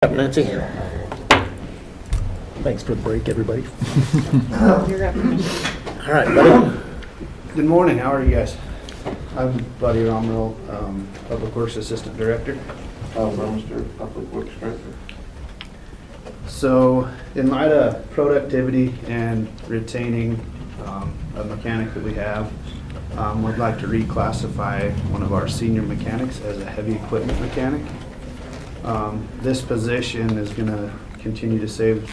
Up, Nancy. Thanks for the break, everybody. You're up. All right, buddy. Good morning, how are you guys? I'm Buddy Romerl, Public Works Assistant Director. Brumster, Public Works Director. So, in light of productivity and retaining a mechanic that we have, we'd like to reclassify one of our senior mechanics as a heavy equipment mechanic. This position is going to continue to save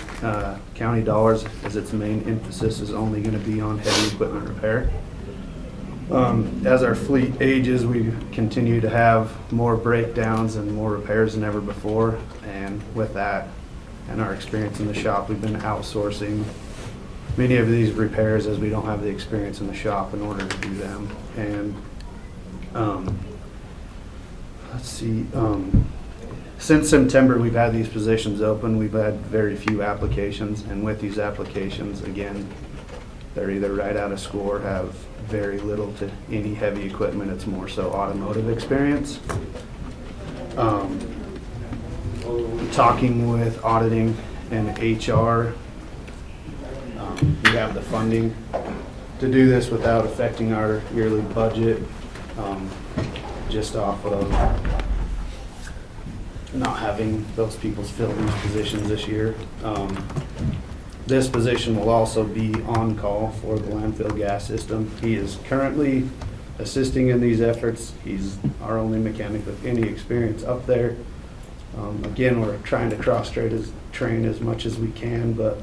county dollars, as its main emphasis is only going to be on heavy equipment repair. As our fleet ages, we continue to have more breakdowns and more repairs than ever before, and with that and our experience in the shop, we've been outsourcing many of these repairs as we don't have the experience in the shop in order to do them. And let's see, since September, we've had these positions open. We've had very few applications, and with these applications, again, they're either right out of school or have very little to any heavy equipment. It's more so automotive experience. Talking with auditing and HR, we have the funding to do this without affecting our yearly budget, just off of not having those people fill these positions this year. This position will also be on call for the landfill gas system. He is currently assisting in these efforts. He's our only mechanic with any experience up there. Again, we're trying to cross-train as much as we can, but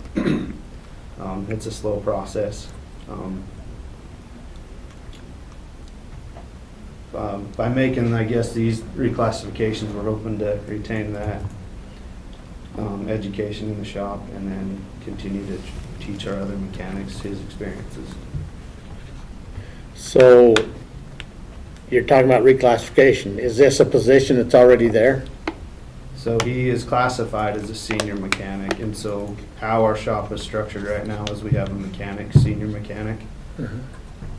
it's a slow process. By making, I guess, these reclassifications, we're hoping to retain that education in the shop and then continue to teach our other mechanics his experiences. So you're talking about reclassification. Is this a position that's already there? So he is classified as a senior mechanic, and so how our shop is structured right now is we have a mechanic, senior mechanic.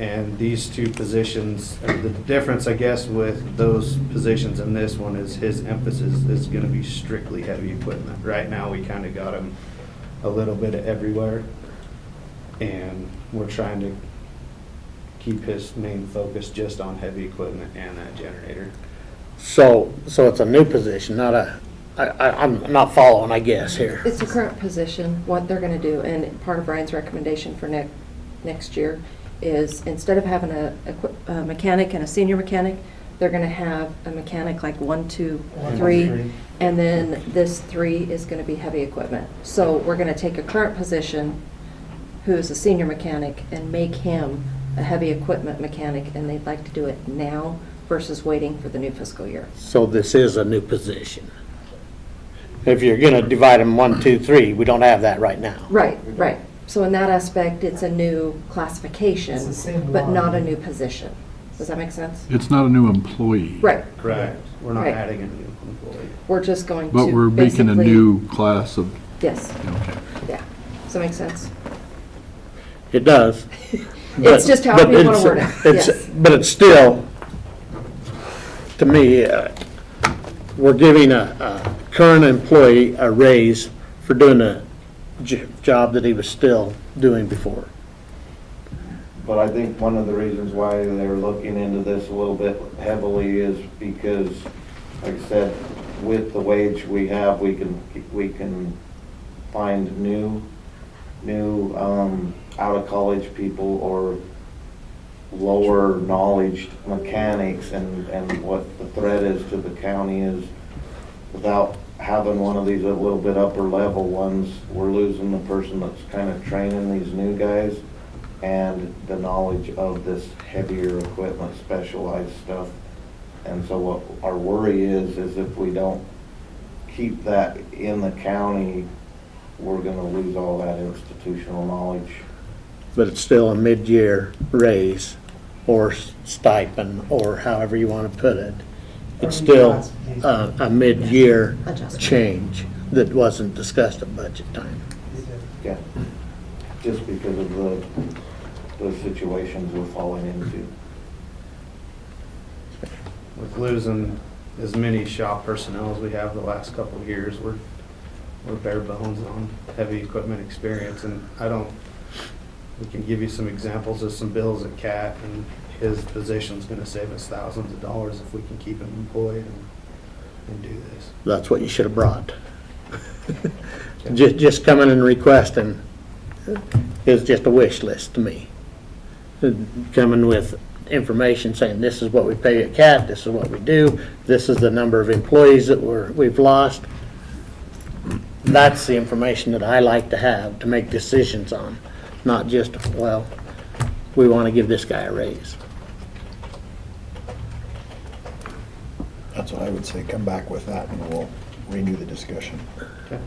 And these two positions, the difference, I guess, with those positions and this one is his emphasis is going to be strictly heavy equipment. Right now, we kind of got him a little bit of everywhere, and we're trying to keep his main focus just on heavy equipment and that generator. So it's a new position, not a, I'm not following, I guess, here. It's a current position, what they're going to do, and part of Brian's recommendation for next year is instead of having a mechanic and a senior mechanic, they're going to have a mechanic like 1, 2, 3, and then this 3 is going to be heavy equipment. So we're going to take a current position who is a senior mechanic and make him a heavy equipment mechanic, and they'd like to do it now versus waiting for the new fiscal year. So this is a new position. If you're going to divide them 1, 2, 3, we don't have that right now. Right, right. So in that aspect, it's a new classification, It's the same but not line. a new position. Does that make sense? It's not a new employee. Right. Correct. We're not Right. adding a new employee. We're just going to But we're making a basically- new class of, Yes, okay. yeah. Does that make sense? It does. It's just how But we want it's- to word it, yes. But it's still, to me, we're giving a current employee a raise for doing a job that he was still doing before. But I think one of the reasons why they're looking into this a little bit heavily is because, like I said, with the wage we have, we can find new out of college people or lower knowledge mechanics, and what the threat is to the county is without having one of these a little bit upper level ones, we're losing the person that's kind of training these new guys and the knowledge of this heavier equipment, specialized stuff. And so what our worry is if we don't keep that in the county, we're gonna lose all that institutional knowledge. But it's still a mid-year raise or stipend, or however you want to put it. It's still a mid-year Adjustment. change that wasn't discussed at budget time. Yeah, just because of the situations we're falling into. With losing as many shop personnel as we have the last couple of years, we're we're bare bones on heavy equipment experience, and we can give you some examples of some bills at CAT, and his position's gonna save us thousands of dollars if we can keep him employed and do this. That's what you should have brought. Just coming and requesting is just a wish list to me. Coming with information saying this is what we pay at CAT, this is what we do, this is the number of employees that we've lost. That's the information that I like to have to make decisions on, not just, well, we want to give this guy a raise. That's what I would say, come back with that and we'll renew the discussion. Okay.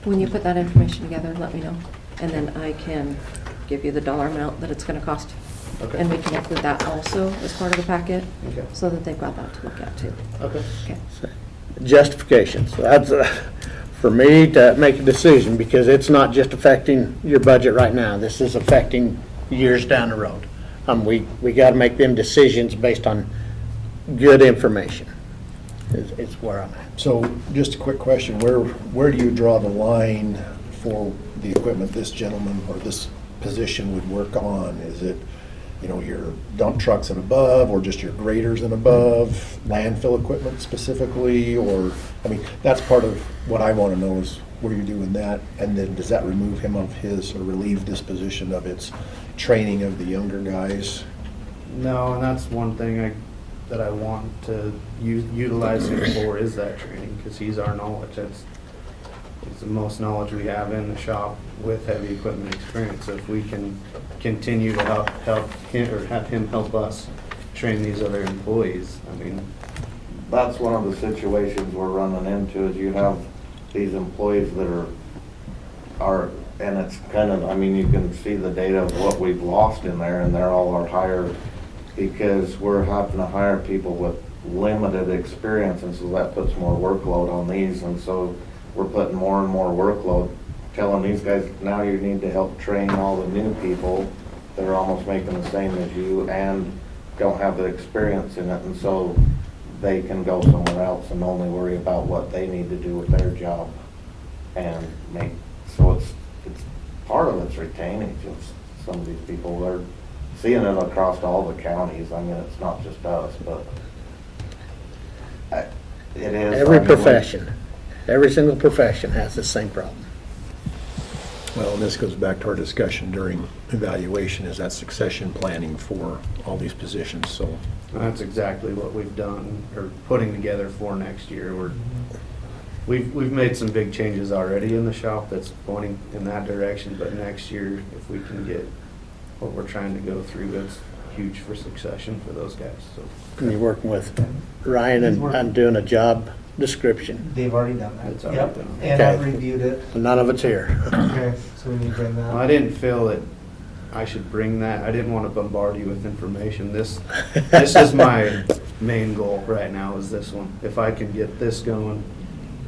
When you put that information together, let me know, and then I can give you the dollar amount that it's gonna cost. Okay. And we can include that also as part of the packet, Okay. so that they've got that to look at too. Okay. Okay. Justifications, that's for me to make a decision, because it's not just affecting your budget right now, this is affecting years down the road. We got to make them decisions based on good information, is where I'm at. So just a quick question, where do you draw the line for the equipment this gentleman or this position would work on? Is it, your dump trucks and above, or just your graders and above, landfill equipment specifically? Or, that's part of what I want to know is where you're doing that. And then does that remove him of his, or relieve this position of its training of the younger guys? No, and that's one thing that I want to utilize him for, is that training, because he's our knowledge. It's the most knowledge we have in the shop with heavy equipment experience. So if we can continue to help him, or have him help us train these other employees, That's one of the situations we're running into, is you have these employees that are, and it's kind of, you can see the data of what we've lost in there, and they're all our higher, because we're having to hire people with limited experience, and so that puts more workload on these, and so we're putting more and more workload, telling these guys, now you need to help train all the new people that are almost making the same as you and don't have the experience in it, and so they can go somewhere else and only worry about what they need to do with their job. And so it's part of it's retainage of some of these people. They're seeing it across all the counties. It's not just us, but it is. Every profession, every single profession has the same problem. Well, and this goes back to our discussion during evaluation, is that succession planning for all these positions, so. That's exactly what we've done, or putting together for next year. We've made some big changes already in the shop that's pointing in that direction, but next year, if we can get what we're trying to go through, it's huge for succession for those guys, so. And you're working with Ryan and doing a job description. They've already done that. It's already Yep. done. And I've Okay. reviewed it. None of it's here. Okay, so we need to bring Well, I that. didn't feel that I should bring that. I didn't want to bombard you with information. This is my main goal right now, is this one. If I can get this going,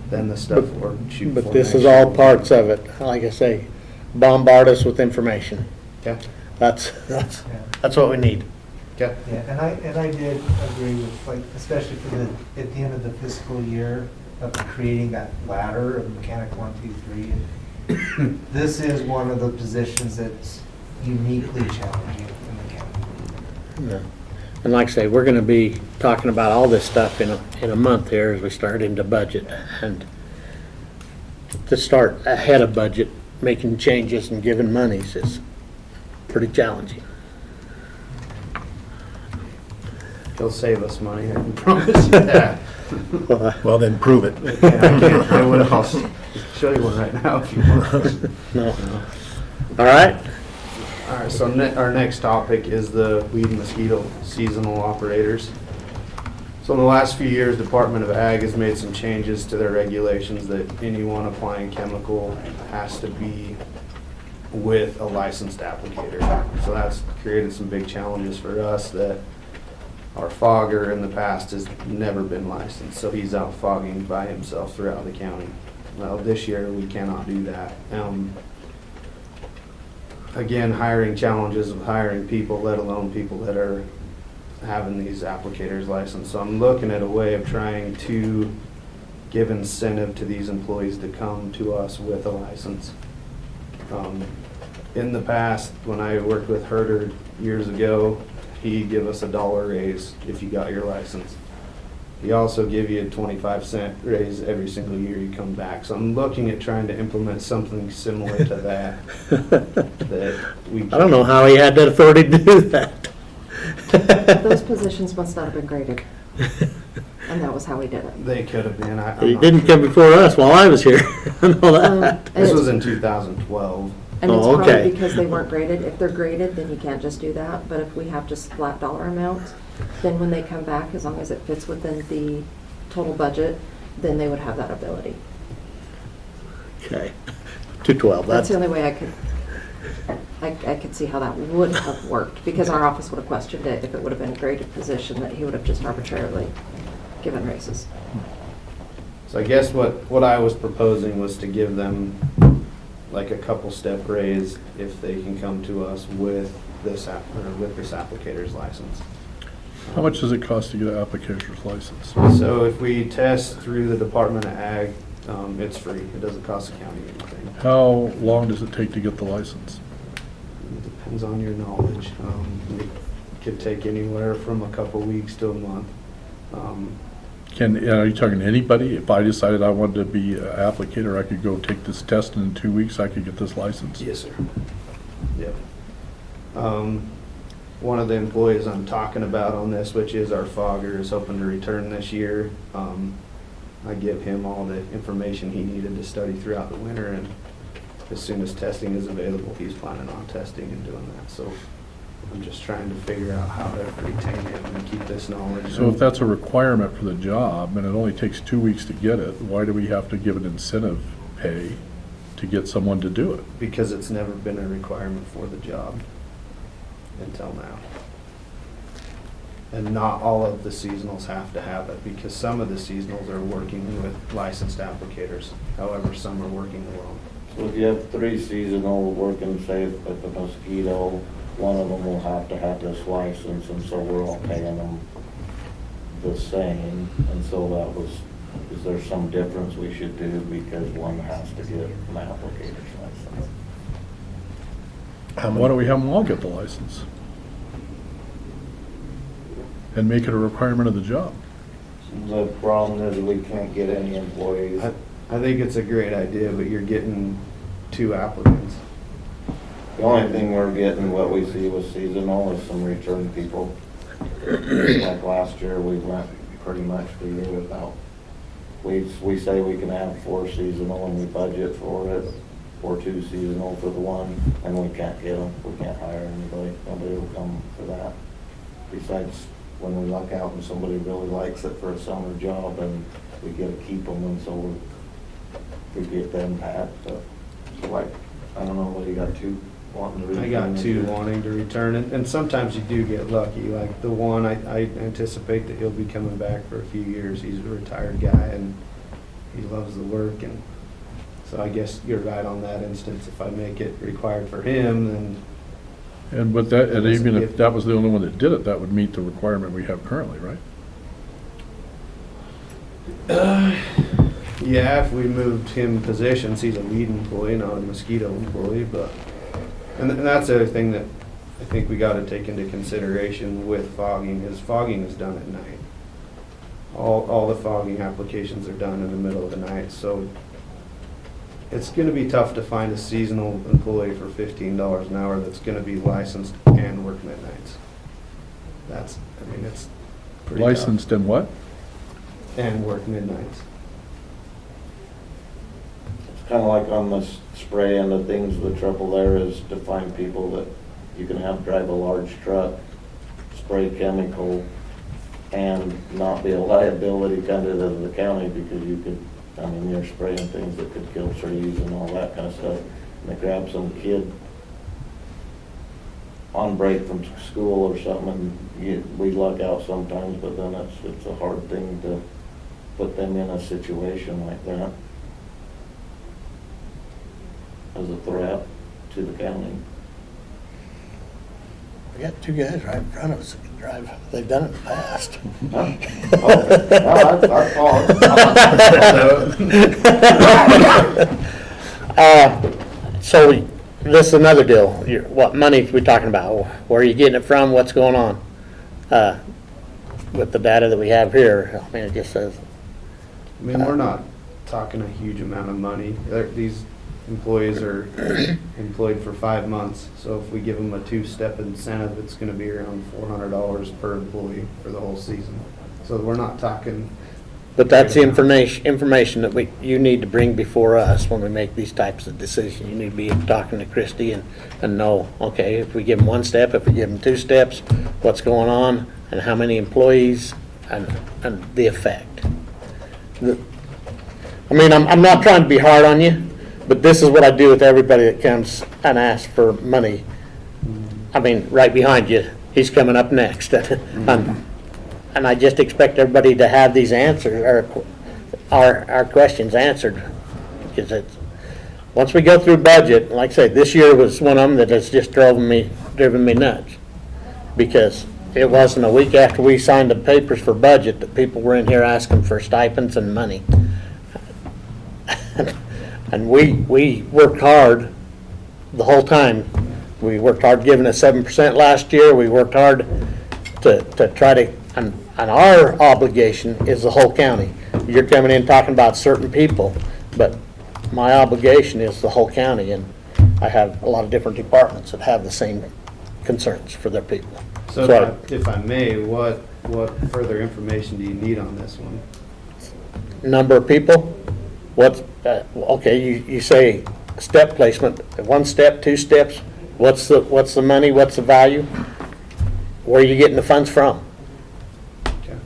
then the stuff we're shooting for. But this next is all year. parts of it. Like I say, bombard us with information. Okay, That's Yeah. what we need. okay. Yeah, and I did agree with, like, especially for at the end of the fiscal year, of creating that ladder of mechanic 1, 2, 3. This is one of the positions that's uniquely challenging in the county. Yeah. And like I say, we're gonna be talking about all this stuff in a month here as we start into budget. And to start ahead of budget, making changes and giving monies is pretty challenging. He'll save us money, I can promise you that. Well, then prove it. Yeah, I can't. I'll show you one right now if you want. No. All right? All right, so our next topic is the weed and mosquito seasonal operators. So in the last few years, Department of Ag has made some changes to their regulations that anyone applying chemical has to be with a licensed applicator. So that's created some big challenges for us, that our fogger in the past has never been licensed, so he's out fogging by himself throughout the county. Well, this year, we cannot do that. Again, hiring challenges of hiring people, let alone people that are having these applicators licensed. So I'm looking at a way of trying to give incentive to these employees to come to us with a license. In the past, when I worked with Herder years ago, he'd give us $1 raise if you got your license. He also give you a 25-cent raise every single year you come back. So I'm looking at trying to implement something similar to that. That we. I don't know how he had that authority to do that. Those positions must not have been graded, and that was how he did it. They could have been. I'm He not didn't sure. come before us while I was here. I know that. This was in 2012. And it's Oh, probably okay. because they weren't graded. If they're graded, then you can't just do that. But if we have just flat dollar amounts, then when they come back, as long as it fits within the total budget, then they would have that ability. Okay. 212, That's that's, the only way I could see how that would have worked, because our office would have questioned it if it would have been a graded position, that he would have just arbitrarily given raises. So I guess what I was proposing was to give them like a couple step raise if they can come to us with this applicator's license. How much does it cost to get an applicator's license? So if we test through the Department of Ag, it's free. It doesn't cost the county anything. How long does it take to get the license? It depends on your knowledge. It could take anywhere from a couple weeks to a month. Are you talking to anybody? If I decided I wanted to be an applicator, I could go take this test, and in 2 weeks, I could get this license? Yes, sir. Yep. One of the employees I'm talking about on this, which is our fogger, is hoping to return this year. I give him all the information he needed to study throughout the winter, and as soon as testing is available, he's planning on testing and doing that. So I'm just trying to figure out how to retain him and keep this knowledge. So if that's a requirement for the job, and it only takes 2 weeks to get it, why do we have to give an incentive pay to get someone to do it? Because it's never been a requirement for the job until now. And not all of the seasonals have to have it, because some of the seasonals are working with licensed applicators. However, some are working alone. So if you have 3 seasonal working, say, at the Mosquito, one of them will have to have this license, and so we're all paying them the same. And so that was, is there some difference we should do because one has to get an applicator's license? Why don't we have them all get the license? And make it a requirement of the job? The problem is we can't get any employees. I think it's a great idea, but you're getting 2 applicants. The only thing we're getting, what we see with seasonal, is some return people. Like last year, we went pretty much the year without. We say we can have 4 seasonal and we budget for it, or 2 seasonal for the one, and we can't get them. We can't hire anybody. Nobody will come for that. Besides, when we luck out and somebody really likes it for a summer job, and we get to keep them, and so we get them back. But so like, I don't know, what, you got 2 wanting to return? I got 2 wanting to return, and sometimes you do get lucky. Like the one, I anticipate that he'll be coming back for a few years. He's a retired guy and he loves the work, and so I guess you're right on that instance. If I make it required for him, then And with that, and Doesn't even if get- that was the only one that did it, that would meet the requirement we have currently, right? yeah, if we moved him positions, he's a lead employee, not a Mosquito employee, but, and that's the other thing that I think we gotta take into consideration with fogging, is fogging is done at night. All the fogging applications are done in the middle of the night, so it's gonna be tough to find a seasonal employee for $15 an hour that's gonna be licensed and work midnights. It's pretty tough. Licensed in what? And work midnights. It's kind of like on the spray end of things, the trouble there is to find people that you can have drive a large truck, spray chemical, and not be a liability kind of to the county, because you could, I mean, you're spraying things that could kill trees and all that kind of stuff. And they grab some kid on break from school or something, and we luck out sometimes, but then it's a hard thing to put them in a situation like that as a threat to the county. We got two guys right in front of us that can drive. They've done it in the past. So this is another deal. What money are we talking about? Where are you getting it from? What's going on? With the data that we have here, I mean, it just says, I mean, we're not talking a huge amount of money. These employees are employed for 5 months, so if we give them a two-step incentive, it's gonna be around $400 per employee for the whole season. So we're not talking. but that's the information that you need to bring before us when we make these types of decisions. You need to be talking to Christie and know, okay, if we give them one step, if we give them 2 steps, what's going on, and how many employees, and the effect. I mean, I'm not trying to be hard on you, but this is what I do with everybody that comes and asks for money. I mean, right behind you, he's coming up next. And I just expect everybody to have these answers, or our questions answered. Because it's, once we go through budget, like I said, this year was one of them that has just driven me nuts. Because it wasn't a week after we signed the papers for budget that people were in here asking for stipends and money. And we worked hard the whole time. We worked hard giving us 7% last year. We worked hard to try to, and our obligation is the whole county. You're coming in talking about certain people, but my obligation is the whole county, and I have a lot of different departments that have the same concerns for their people. So if I may, what further information do you need on this one? Number of people, okay, you say step placement, 1 step, 2 steps, what's the money, what's the value? Where are you getting the funds from? Okay.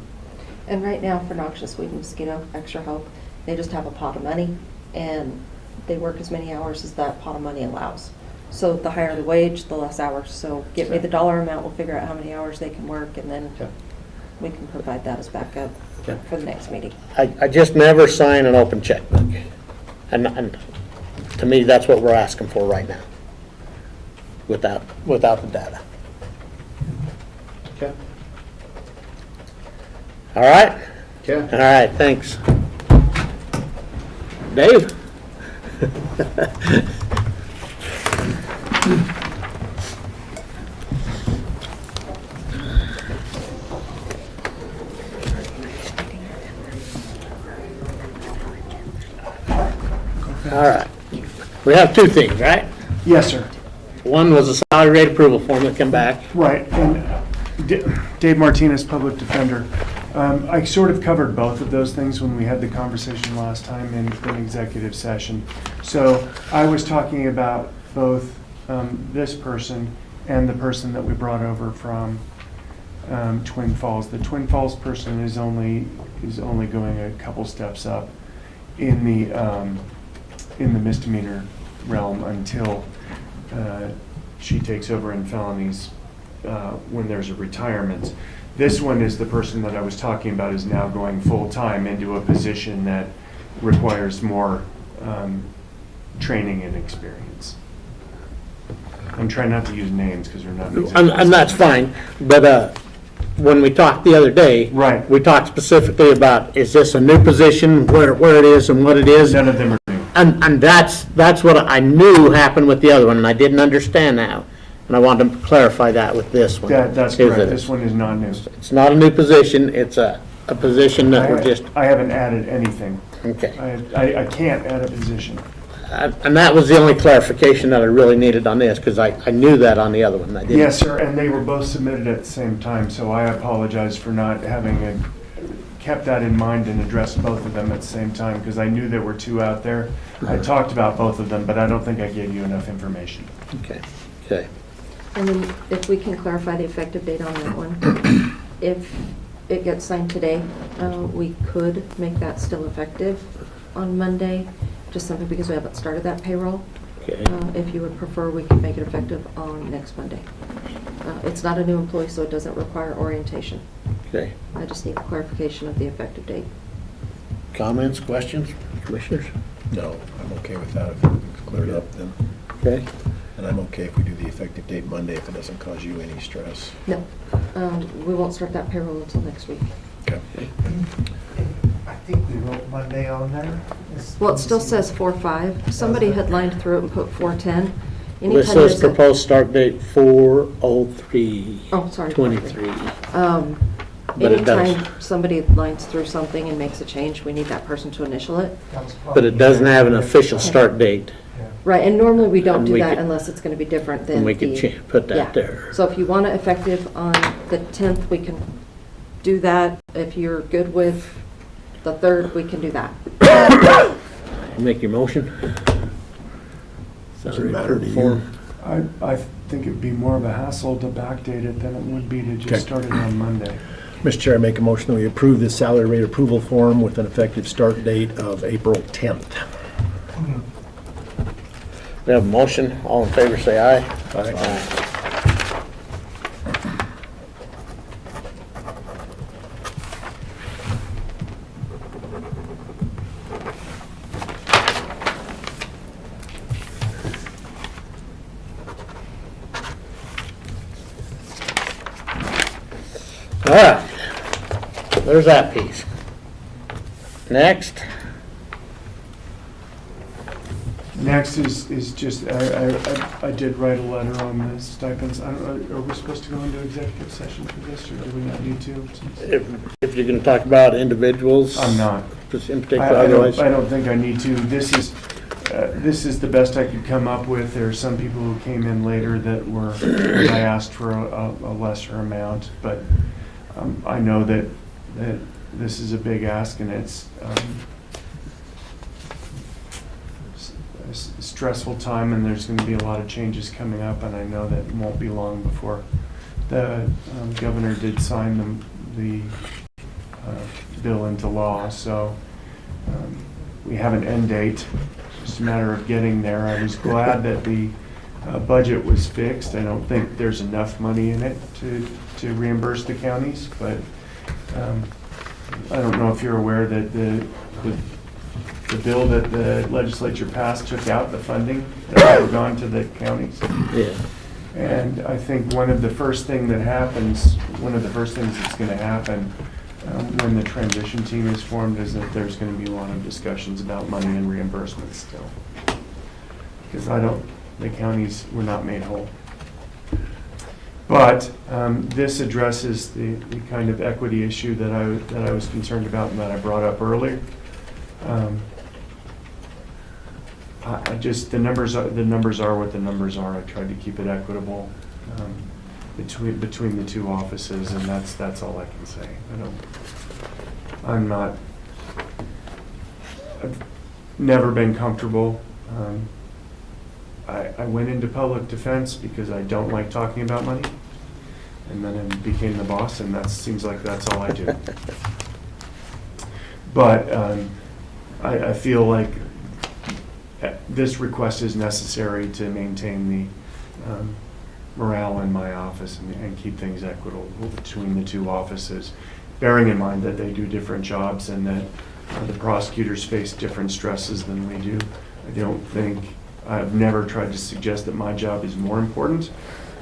And right now for noxious weed and mosquito extra help, they just have a pot of money and they work as many hours as that pot of money allows. So the higher the wage, the less hours. So get me the dollar amount, we'll figure out how many hours they can work, and then Okay. we can provide that as backup Okay. for the next meeting. I just never sign an open checkbook. And to me, that's what we're asking for right now, without the data. Okay. All right? Okay. All right, thanks. Dave? All right. We have 2 things, right? Yes, sir. One was a salary rate approval form that came back. Right, and Dave Martinez, Public Defender. I sort of covered both of those things when we had the conversation last time in executive session. So I was talking about both this person and the person that we brought over from Twin Falls. The Twin Falls person is only going a couple steps up in the misdemeanor realm until she takes over in felonies when there's a retirement. This one is the person that I was talking about is now going full-time into a position that requires more training and experience. I'm trying not to use names because they're not. And that's fine, but when we talked the other day, Right. we talked specifically about, is this a new position, where it is and what it is? None of them are new. And that's what I knew happened with the other one, and I didn't understand that. And I wanted to clarify that with this one. That's Is correct. that This one is not new. It's not a new position, it's a position that we're just, I haven't added anything. okay. I can't add a position. And that was the only clarification that I really needed on this, because I knew that on the other one. I didn't. Yes, sir, and they were both submitted at the same time, so I apologize for not having kept that in mind and addressed both of them at the same time, because I knew there were 2 out there. I talked about both of them, but I don't think I gave you enough information. Okay. And then if we can clarify the effective date on that one. If it gets signed today, we could make that still effective on Monday, just simply because we haven't started that payroll. Okay. If you would prefer, we can make it effective on next Monday. It's not a new employee, so it doesn't require orientation. Okay. I just need clarification of the effective date. Comments, questions, commissioners? No, I'm okay with that. If it's cleared up, then. Okay. And I'm okay if we do the effective date Monday if it doesn't cause you any stress. No, we won't start that payroll until next week. Okay. I think we wrote Monday on there. Well, it still says 4/5. Somebody had lined through it and put 4/10. This Anytime says there's a- proposed start date 4/03/23. Oh, sorry. But it does. Anytime somebody lines through something and makes a change, we need that person to initial it. But it doesn't have an official start date, Right, and normally we don't And do we that could- unless it's going to be different than and we could the- put yeah. that there. So if you want it effective on the 10th, we can do that. If you're good with the 3rd, we can do that. Make your motion. Doesn't matter to you. I think it'd be more of a hassle to backdate it than it would be to Okay. just start it on Monday. Mr. Chair, I make a motion that we approve the salary rate approval form with an effective start date of April 10th. We have a motion. All in favor, say aye. Aye. All right. There's that piece. Next. Next is just, I did write a letter on the stipends. I don't know, are we supposed to go into executive session for this, or do we not need to? If you're going to talk about individuals. I'm not. Just in I particular, don't, otherwise. I don't think I need to. This is the best I could come up with. There are some people who came in later that I asked for a lesser amount, but I know that this is a big ask, and it's a stressful time, and there's going to be a lot of changes coming up, and I know that it won't be long before the governor did sign the bill into law, so we have an end date. It's just a matter of getting there. I was glad that the budget was fixed. I don't think there's enough money in it to reimburse the counties, but I don't know if you're aware that the bill that the legislature passed took out the funding that would have gone to the counties. Yeah. And I think one of the first things that's going to happen when the transition team is formed is that there's going to be a lot of discussions about money and reimbursement still. Because the counties were not made whole. But this addresses the kind of equity issue that I was concerned about and that I brought up earlier. The numbers are what the numbers are. I tried to keep it equitable between the two offices, and that's all I can say. I've never been comfortable. I went into public defense because I don't like talking about money, and then I became the boss, and that seems like that's all I do. But I feel like this request is necessary to maintain the morale in my office and keep things equitable between the two offices, bearing in mind that they do different jobs and that the prosecutors face different stresses than we do. I've never tried to suggest that my job is more important.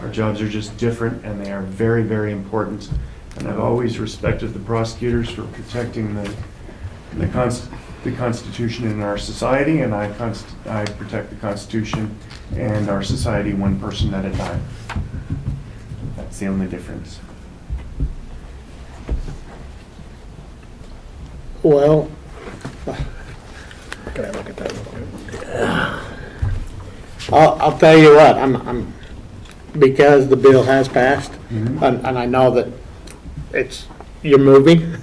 Our jobs are just different, and they are very, very important. And I've always respected the prosecutors for protecting the Constitution in our society, and I protect the Constitution and our society one person at a time. That's the only difference. Well, Can I look at that real quick? I'll tell you what, I'm because the bill has passed, and I know that you're moving,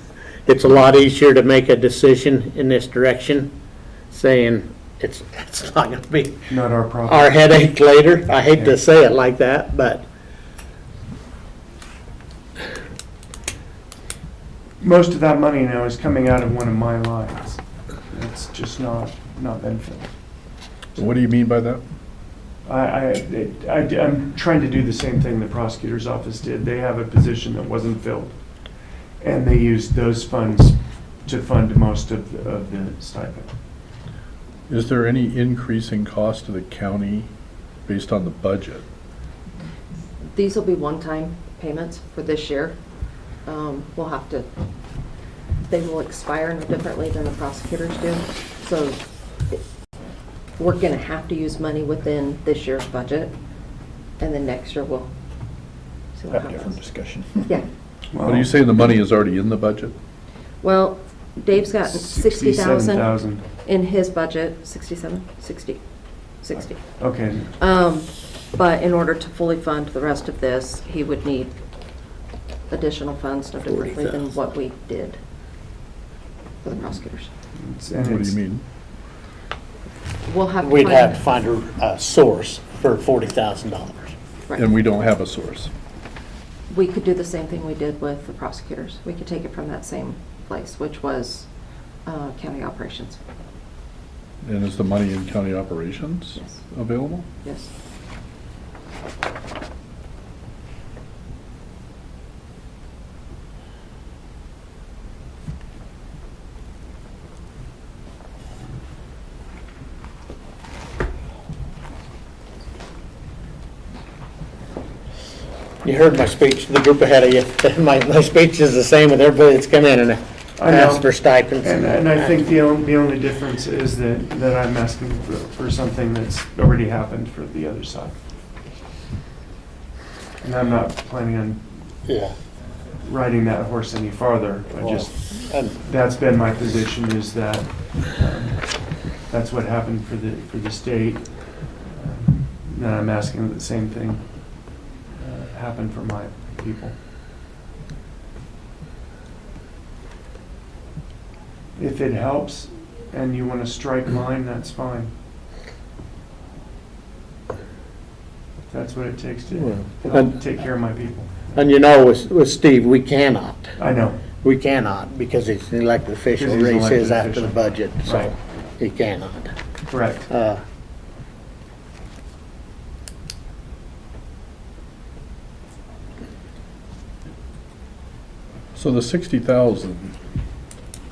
it's a lot easier to make a decision in this direction, saying it's not gonna be Not our problem. our headache later. I hate to say it like that, but Most of that money now is coming out of one of my lines. It's just not been filled. What do you mean by that? I'm trying to do the same thing the prosecutor's office did. They have a position that wasn't filled, and they used those funds to fund most of the stipend. Is there any increasing cost to the county based on the budget? These will be one-time payments for this year. We'll have to, they will expire no differently than the prosecutors do. So we're gonna have to use money within this year's budget, and then next year we'll see what Have a different happens. discussion. Yeah, But are you saying the money is already in the budget? well, Dave's got 60,000 67,000. in his budget, 67, 60. Okay, But in order to fully fund the rest of this, he would need additional funds no differently than 40,000. what we did for the prosecutors. and What do it's- you mean? We'll have to We'd find- have to find a source for $40,000. Right. And we don't have a source. We could do the same thing we did with the prosecutors. We could take it from that same place, which was county operations. And is the money in county operations Yes. available? Yes. You heard my speech, the group ahead of you. My speech is the same with everybody that's come in and I know. asked for stipends. And I think the only difference is that I'm asking for something that's already happened for the other side. And I'm not planning on Yeah. riding that horse any farther. I just, And that's been my position, is that that's what happened for the state. And I'm asking that the same thing happen for my people. If it helps and you want to strike mine, that's fine. That's what it takes to Well, help and- take care of my people. And you know, with Steve, we cannot. I know. We cannot, because he's an elected official, Because he's an raise his elected after the official. budget, so Right. he cannot. Correct. So the 60,000,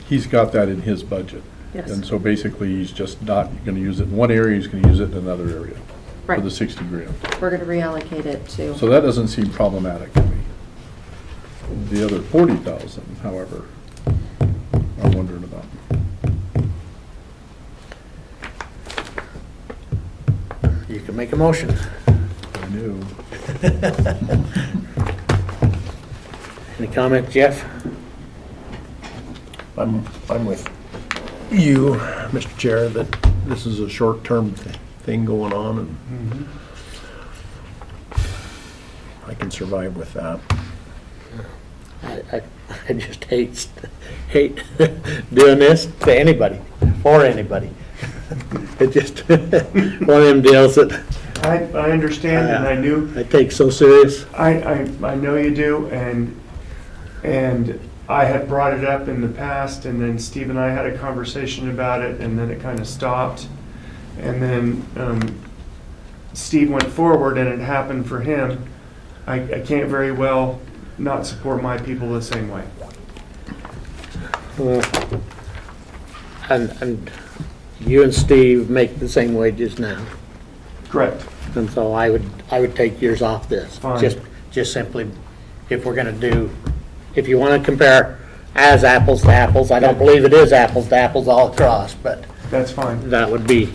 he's got that in his budget. Yes. And so basically, he's just not gonna use it in one area, he's gonna use it in another area for Right. the 60 grand. We're going to reallocate it to. So that doesn't seem problematic to me. The other 40,000, however, I'm wondering about. You can make a motion. I knew. Any comment, Jeff? I'm with you, Mr. Chair, that this is a short-term thing going on, and Mhm. I can survive with that. I just hate doing this to anybody, or anybody. It just, one of them deals that I understand, and I knew, I take so serious. I know you do, and I had brought it up in the past, and then Steve and I had a conversation about it, and then it kind of stopped. And then Steve went forward, and it happened for him. I can't very well not support my people the same way. And you and Steve make the same wages now, Correct. and so I would take yours off this. Fine. Just simply, if we're gonna do, if you wanna compare as apples to apples, I don't believe it is apples to apples all across, but That's fine. that would be,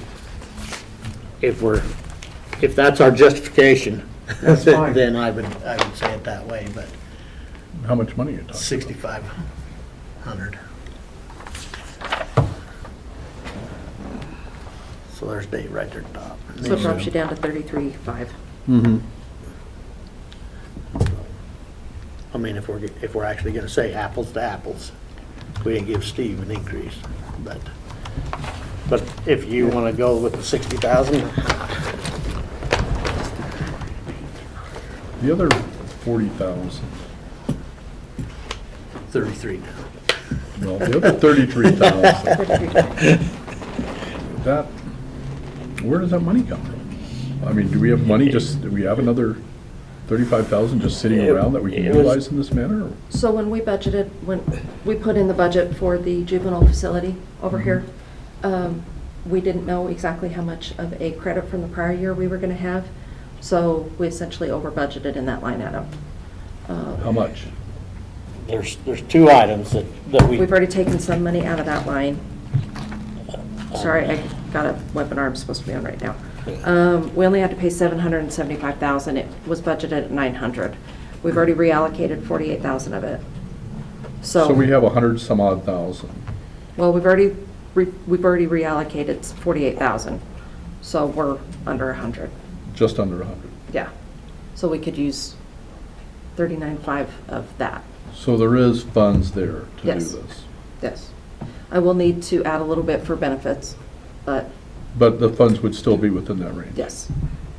if that's our justification, That's fine. then I would say it that way, but How much money are you talking about? 6,500. So there's Dave right there at the top. So it drops you down to 33.5. Mm-hmm. I mean, if we're actually gonna say apples to apples, we didn't give Steve an increase, but if you wanna go with the 60,000, The other 40,000, 33 now. well, the other 33,000, that, where does that money come from? I mean, do we have money do we have another 35,000 just sitting around that we can It was- utilize in this manner? or- So when we budgeted, when we put in the budget for the juvenile facility over here, we didn't know exactly how much of a credit from the prior year we were gonna have, so we essentially over budgeted in that line item. How much? There's two items that We've already taken some money out of that line. Sorry, I got a webinar I'm supposed to be on right now. We only had to pay $775,000. It was budgeted at $900. We've already reallocated $48,000 of it. So we have 100 some odd thousand. Well, we've already reallocated $48,000, so we're under 100. Just under 100. Yeah. So we could use 39.5 of that. So there is funds there to do Yes. this. Yes. I will need to add a little bit for benefits, but But the funds would still be within that range? yes,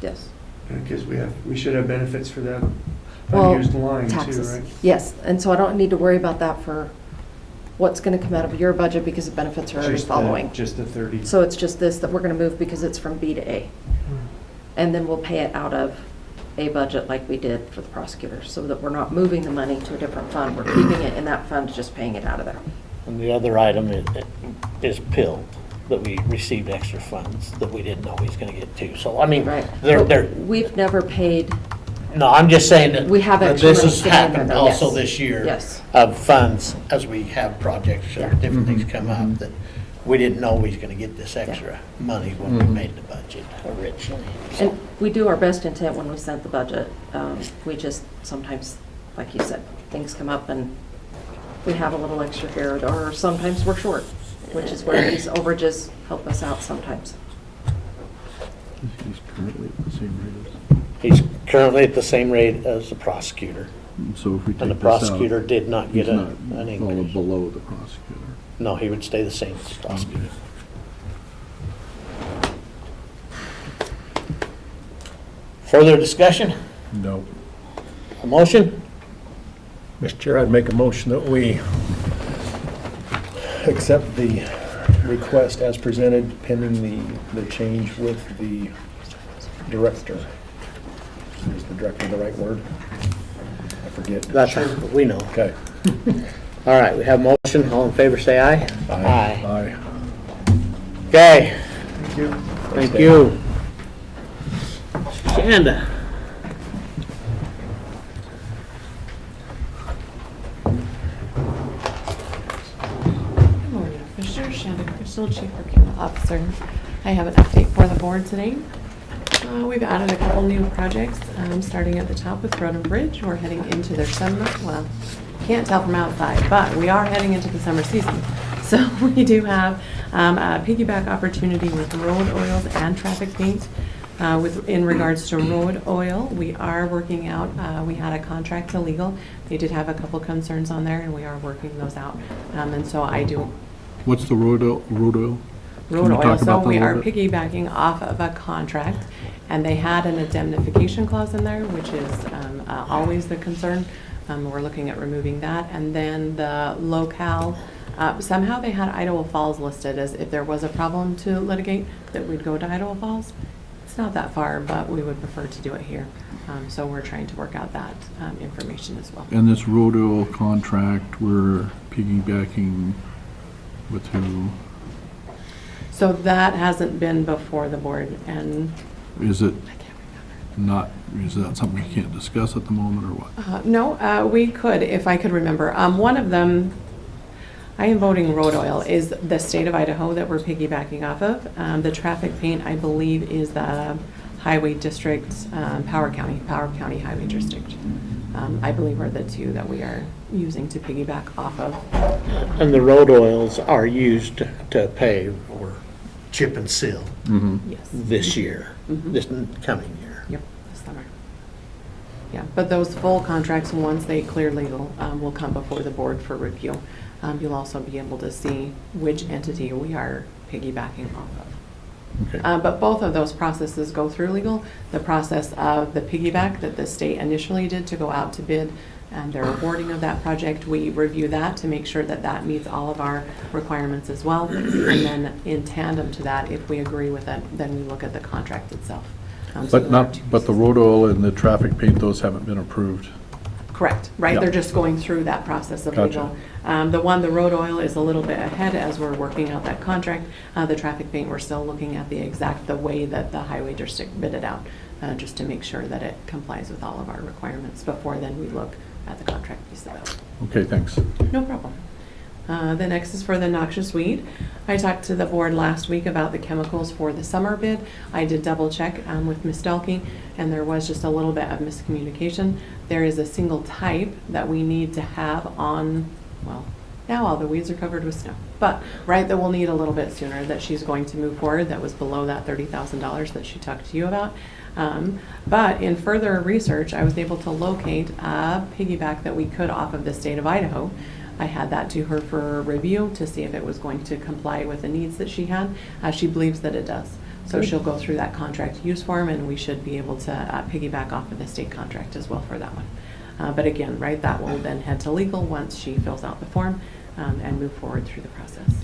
yes. Because we should have benefits for that Well, unused line too, taxes. right? Yes, and so I don't need to worry about that for what's going to come out of your budget because the benefits are already Just the- following. Just the 30. So it's just this that we're going to move because it's from B to A. And then we'll pay it out of a budget like we did for the prosecutor, so that we're not moving the money to a different fund. We're keeping it in that fund, just paying it out of there. And the other item is PIL, that we received extra funds that we didn't know he was gonna get too. So, I mean, Right. they're, We've never paid, no, I'm just saying that. We have that extra this money has sitting in happened there, also yes. this year. Yes. Of funds, as we have projects or Yeah. different things come up, that we didn't know we was gonna get this extra money when we made the budget originally. So, and we do our best intent when we sent the budget. We just sometimes, like you said, things come up and we have a little extra here, or sometimes we're short, which is where these overages help us out sometimes. He's currently at the same rate as... He's currently at the same rate as the prosecutor, So if we and the take this out, prosecutor did not get he's an not increase. falling below the prosecutor. No, he would stay the same as the prosecutor. Further discussion? No. A motion? Mr. Chair, I'd make a motion that we accept the request as presented pending the change with the director. Is the director the right word? I forget. That's we know. Okay. All right, we have a motion. All in favor, say aye. Aye. Aye. Okay, Thank you. thank you. Shanda. Good morning, Commissioner Shannon Crystal, Chief Procurement Officer. I have an update for the board today. We've added a couple new projects, starting at the top with Road and Bridge. We're heading into their summer, well, can't tell from outside, but we are heading into the summer season. So we do have a piggyback opportunity with road oils and traffic paint. In regards to road oil, we are working out, we had a contract to legal. They did have a couple concerns on there, and we are working those out. And so I do, What's the road oil? road Can you oil, talk so about that we a are little bit? piggybacking off of a contract, and they had an indemnification clause in there, which is always the concern. We're looking at removing that. And then the locale, somehow they had Idaho Falls listed as if there was a problem to litigate, that we'd go to Idaho Falls. It's not that far, but we would prefer to do it here. So we're trying to work out that information as well. And this road oil contract, we're piggybacking with who? So that hasn't been before the board, and Is it I can't remember. not, is that something we can't discuss at the moment, or what? No, we could, if I could remember. One of them, I am voting road oil, is the state of Idaho that we're piggybacking off of. The traffic paint, I believe, is the highway district, Power County Highway District. I believe are the two that we are using to piggyback off of. And the road oils are used to pave or chip and seal Yes. this year, Mhm. this coming year. Yep, this summer. Yeah, but those full contracts, once they clear legal, will come before the board for review. You'll also be able to see which entity we are piggybacking off of. Okay. But both of those processes go through legal. The process of the piggyback that the state initially did to go out to bid and their awarding of that project, we review that to make sure that that meets all of our requirements as well. And then in tandem to that, if we agree with it, then we look at the contract itself. So But there are not, two but the pieces. road oil and the traffic paint, those haven't been approved. Correct, right? Yeah. They're just going through that process of Gotcha. legal. The road oil is a little bit ahead as we're working out that contract. The traffic paint, we're still looking at the way that the highway district bid it out, just to make sure that it complies with all of our requirements. Before then, we look at the contract piece of it. Okay, thanks. No problem. The next is for the noxious weed. I talked to the board last week about the chemicals for the summer bid. I did double check with Ms. Delkey, and there was just a little bit of miscommunication. There is a single type that we need to have on, well, now all the weeds are covered with snow, but right, that we'll need a little bit sooner, that she's going to move forward, that was below that $30,000 that she talked to you about. But in further research, I was able to locate a piggyback that we could off of the state of Idaho. I had that to her for review to see if it was going to comply with the needs that she had. She believes that it does. So she'll go through that contract use form, and we should be able to piggyback off of the state contract as well for that one. But again, right, that will then head to legal once she fills out the form and move forward through the process.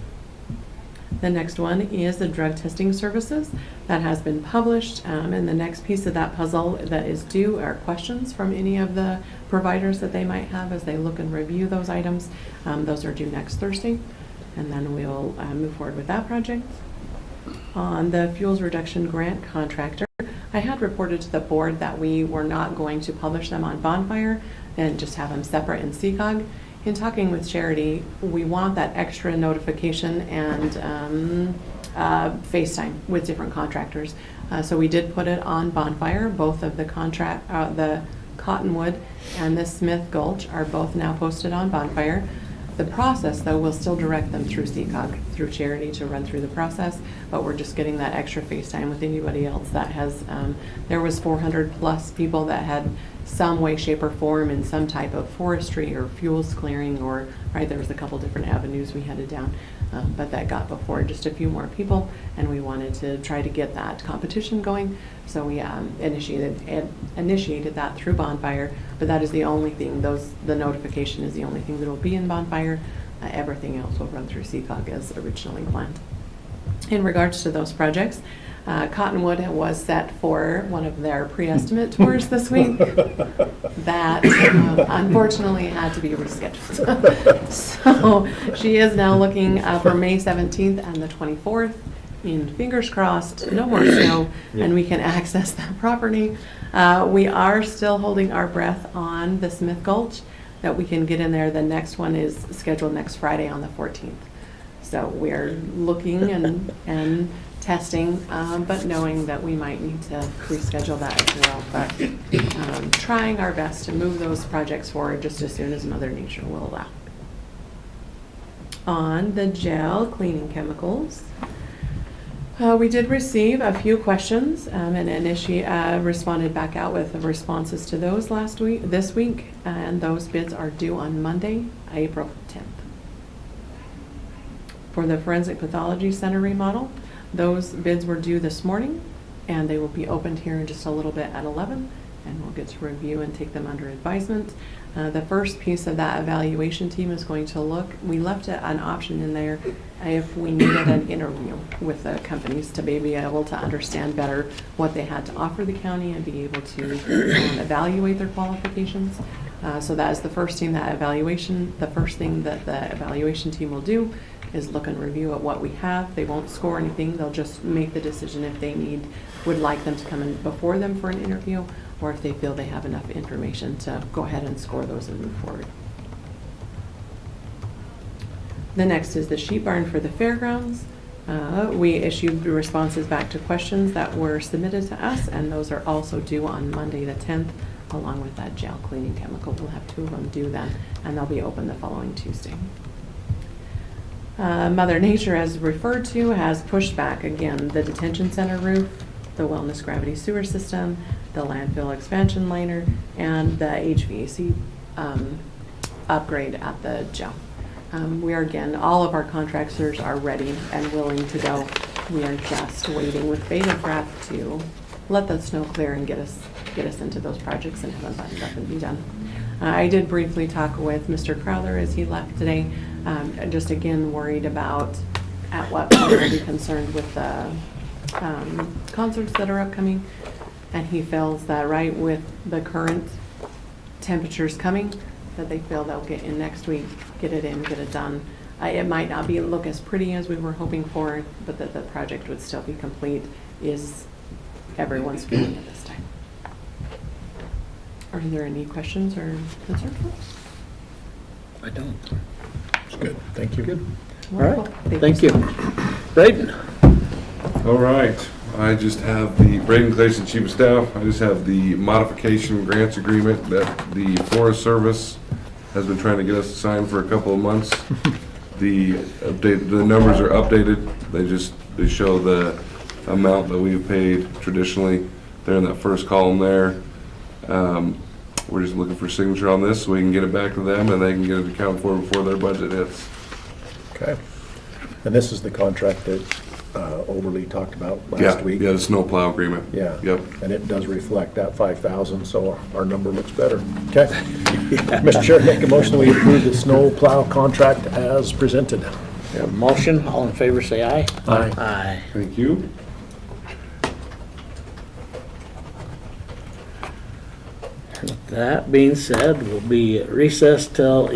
The next one is the drug testing services. That has been published, and the next piece of that puzzle that is due are questions from any of the providers that they might have as they look and review those items. Those are due next Thursday, and then we'll move forward with that project. On the fuels reduction grant contractor, I had reported to the board that we were not going to publish them on Bonfire and just have them separate in CCOG. In talking with Charity, we want that extra notification and FaceTime with different contractors. So we did put it on Bonfire. Both of the the Cottonwood and the Smith Gulch are both now posted on Bonfire. The process, though, will still direct them through CCOG, through Charity, to run through the process, but we're just getting that extra FaceTime with anybody else that has, there was 400 plus people that had some way, shape, or form in some type of forestry or fuels clearing, or, right, there was a couple different avenues we headed down, but that got before just a few more people, and we wanted to try to get that competition going, so we initiated that through Bonfire, but that is the only thing, the notification is the only thing that will be in Bonfire. Everything else will run through CCOG as originally planned. In regards to those projects, Cottonwood was set for one of their pre-estimate tours this week. That unfortunately had to be rescheduled. So she is now looking for May 17th and the 24th. And fingers crossed, no more snow, and we can access that property. We are still holding our breath on the Smith Gulch, that we can get in there. The next one is scheduled next Friday on the 14th. So we're looking and testing, but knowing that we might need to reschedule that as well. But trying our best to move those projects forward just as soon as Mother Nature will allow. On the gel cleaning chemicals, we did receive a few questions and responded back out with responses to those this week, and those bids are due on Monday, April 10th. For the Forensic Pathology Center remodel, those bids were due this morning, and they will be opened here in just a little bit at 11, and we'll get to review and take them under advisement. The first piece of that evaluation team is going to look, we left an option in there if we needed an interview with the companies to be able to understand better what they had to offer the county and be able to evaluate their qualifications. So that is the first thing the first thing that the evaluation team will do is look and review at what we have. They won't score anything, they'll just make the decision if they would like them to come in before them for an interview, or if they feel they have enough information to go ahead and score those and move forward. The next is the sheep barn for the fairgrounds. We issued responses back to questions that were submitted to us, and those are also due on Monday the 10th, along with that gel cleaning chemical. We'll have 2 of them due then, and they'll be open the following Tuesday. Mother Nature, as referred to, has pushed back again the detention center roof, the wellness gravity sewer system, the landfill expansion liner, and the HVAC upgrade at the jail. We are, again, all of our contractors are ready and willing to go. We are just waiting with bated breath to let the snow clear and get us into those projects and have them buttoned up and be done. I did briefly talk with Mr. Crowther as he left today, just again worried about at what point we'll be concerned with the concerts that are upcoming, and he feels that right with the current temperatures coming, that they feel they'll get in next week, get it in, get it done. It might not look as pretty as we were hoping for, but that the project would still be complete is everyone's feeling at this time. Are there any questions or concerns? I don't. It's good, thank you. Good. All right, Wonderful. thank you. Braden? All right, I just have the, Braden Clayson, Chief of Staff, I just have the modification grants agreement that the Forest Service has been trying to get us to sign for a couple of months. The numbers are updated, they show the amount that we've paid traditionally. They're in that first column there. We're just looking for signature on this so we can get it back to them and they can get it accounted for before their budget hits. Okay. And this is the contract that Overly talked about last week? Yeah, the snowplow agreement. Yeah. Yep. And it does reflect that 5,000, so our number looks better. Okay. Mr. Chair, make a motion we approve the snow plow contract as presented. We have a motion, all in favor say aye. Aye. Aye. Thank you. That being said, we'll be recessed till